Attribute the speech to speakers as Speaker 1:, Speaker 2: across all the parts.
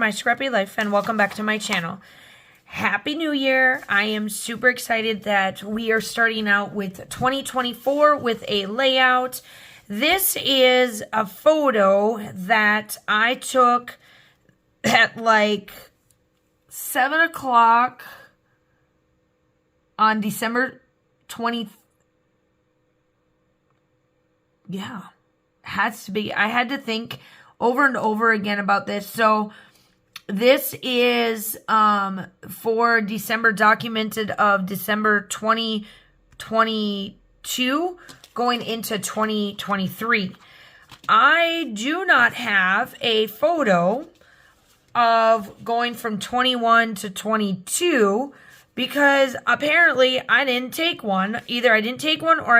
Speaker 1: my scrappy life, and welcome back to my channel. Happy New Year. I am super excited that we are starting out with 2024 with a layout. This is a photo that I took at like 7 o'clock on December 20th. Yeah, has to be. I had to think over and over again about this. So this is for December, documented of December 2022 going into 2023. I do not have a photo of going from 21 to 22 because apparently I didn't take one. Either I didn't take one or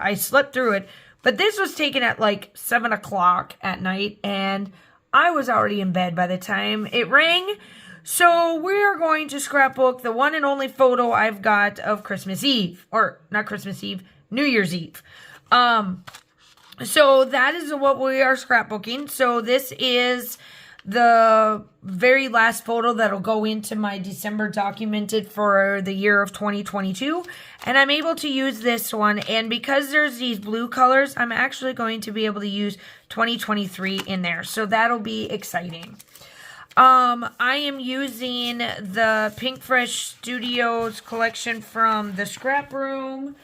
Speaker 1: I slept through it. But this was taken at like 7 o'clock at night, and I was already in bed by the time it rang. So we're going to scrapbook the one and only photo I've got of Christmas Eve. Or not Christmas Eve, New Year's Eve. So that is what we are scrapbooking. So this is the very last photo that'll go into my December documented for the year of 2022. And I'm able to use this one. And because there's these blue colors, I'm actually going to be able to use 2023 in there. So that'll be exciting. I am using the Pink Fresh Studios collection from the Scrap Room.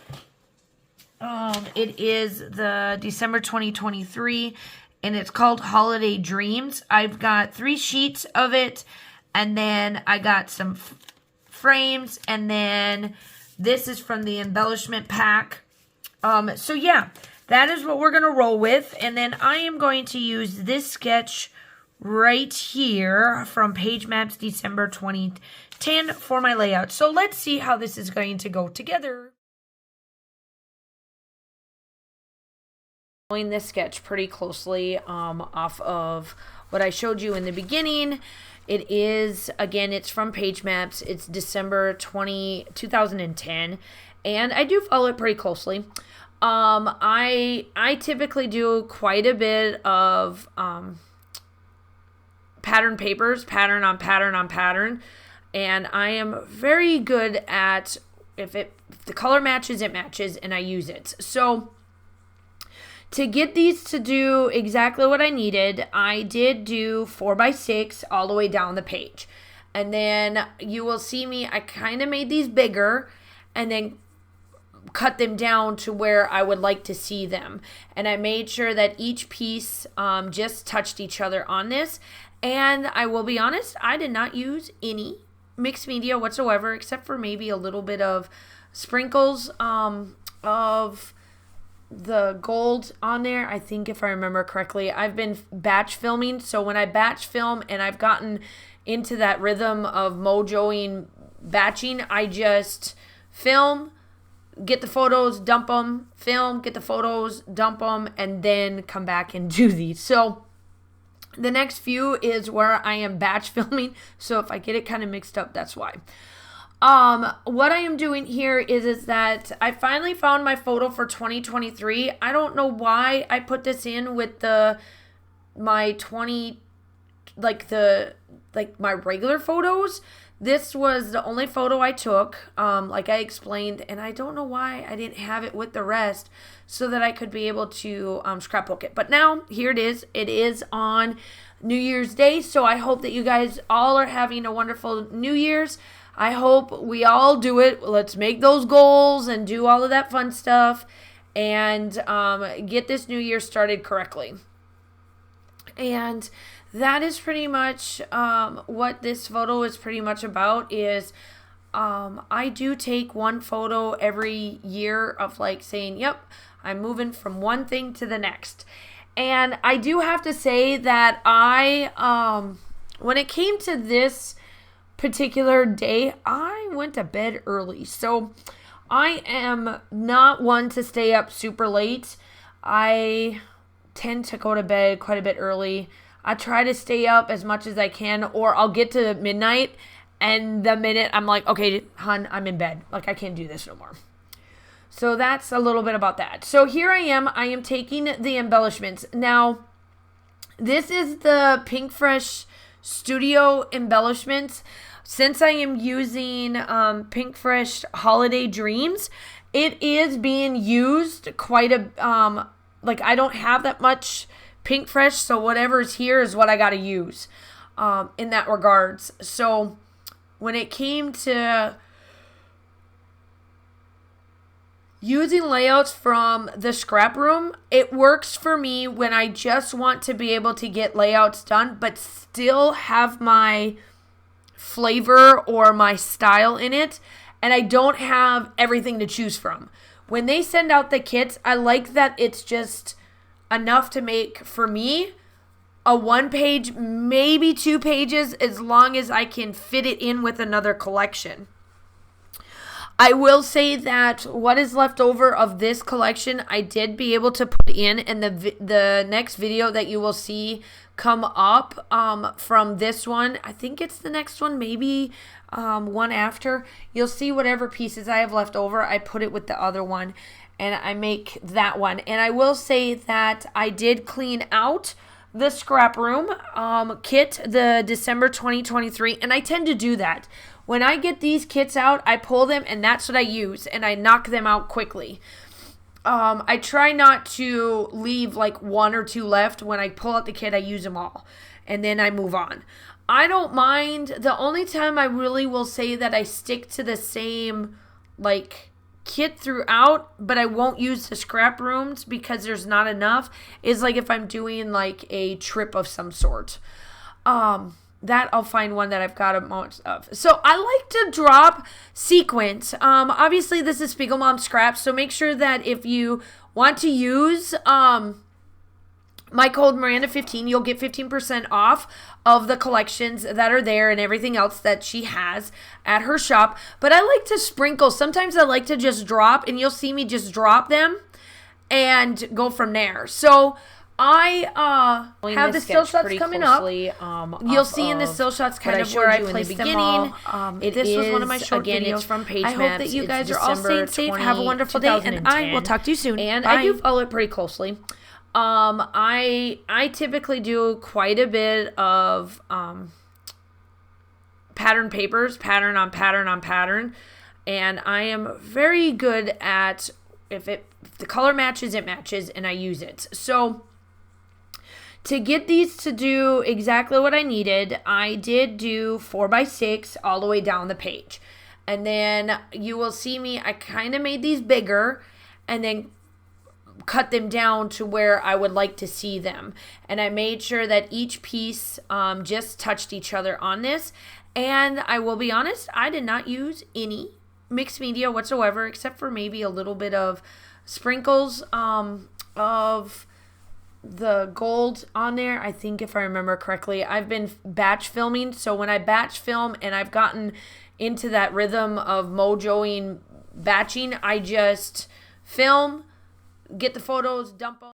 Speaker 1: It is the December 2023. And it's called Holiday Dreams. I've got 3 sheets of it. And then I got some frames. And then this is from the embellishment pack. So yeah, that is what we're going to roll with. And then I am going to use this sketch right here from PageMaps December 2010 for my layout. So let's see how this is going to go together. Following this sketch pretty closely off of what I showed you in the beginning. It is, again, it's from PageMaps. It's December 2010, and I do follow it pretty closely. I typically do quite a bit of pattern papers, pattern on pattern on pattern, and I am very good at if the color matches, it matches, and I use it. So to get these to do exactly what I needed, I did do 4x6 all the way down the page. And then you will see me, I kind of made these bigger and then cut them down to where I would like to see them. And I made sure that each piece just touched each other on this. And I will be honest, I did not use any mixed media whatsoever, except for maybe a little bit of sprinkles of the gold on there. I think if I remember correctly, I've been batch filming. So when I batch film and I've gotten into that rhythm of mojoing batching, I just film, get the photos, dump them, film, get the photos, dump them, and then come back and do these. So the next few is where I am batch filming. So if I get it kind of mixed up, that's why. What I am doing here is that I finally found my photo for 2023. I don't know why I put this in with my regular photos. This was the only photo I took, like I explained, and I don't know why I didn't have it with the rest so that I could be able to scrapbook it. But now here it is. It is on New Year's Day, so I hope that you guys all are having a wonderful New Year's. I hope we all do it. Let's make those goals and do all of that fun stuff and get this new year started correctly. And that is pretty much what this photo is pretty much about is I do take one photo every year of like saying, yep, I'm moving from one thing to the next. And I do have to say that when it came to this particular day, I went to bed early. So I am not one to stay up super late. I tend to go to bed quite a bit early. I try to stay up as much as I can, or I'll get to midnight and the minute I'm like, okay, hon, I'm in bed. Like I can't do this no more. So that's a little bit about that. So here I am taking the embellishments. Now, this is the Pink Fresh studio embellishments. Since I am using Pink Fresh Holiday Dreams, it is being used quite a, like I don't have that much Pink Fresh, so whatever's here is what I got to use in that regards. So when it came to using layouts from the scrap room, it works for me when I just want to be able to get layouts done, but still have my flavor or my style in it, and I don't have everything to choose from. When they send out the kits, I like that it's just enough to make, for me, a 1 page, maybe 2 pages, as long as I can fit it in with another collection. I will say that what is left over of this collection, I did be able to put in the next video that you will see come up from this one. I think it's the next one, maybe one after. You'll see whatever pieces I have left over, I put it with the other one, and I make that one. And I will say that I did clean out the scrap room kit, the December 2023, and I tend to do that. When I get these kits out, I pull them, and that's what I use, and I knock them out quickly. I try not to leave like 1 or 2 left. When I pull out the kit, I use them all, and then I move on. I don't mind. The only time I really will say that I stick to the same like kit throughout, but I won't use the scrap rooms because there's not enough, is like if I'm doing like a trip of some sort. That I'll find one that I've got a bunch of. So I like to drop sequence. Obviously this is Spiegelmom Scraps, so make sure that if you want to use my code Miranda 15, you'll get 15% off of the collections that are there and everything else that she has at her shop. But I like to sprinkle. Sometimes I like to just drop, and you'll see me just drop them and go from there. So I have the still shots coming up. You'll see in the still shots kind of where I placed them all. This was one of my short videos. From PageMaps. I hope that you guys are all staying safe. Have a wonderful day, and I will talk to you soon. And I do follow it pretty closely. I typically do quite a bit of pattern papers, pattern on pattern on pattern, and I am very good at if the color matches, it matches, and I use it. So to get these to do exactly what I needed, I did do 4x6 all the way down the page. And then you will see me, I kind of made these bigger and then cut them down to where I would like to see them. And I made sure that each piece just touched each other on this. And I will be honest, I did not use any mixed media whatsoever, except for maybe a little bit of sprinkles of the gold on there. I think if I remember correctly, I've been batch filming, so when I batch film and I've gotten into that rhythm of mojoing batching, I just film, get the photos, dump them.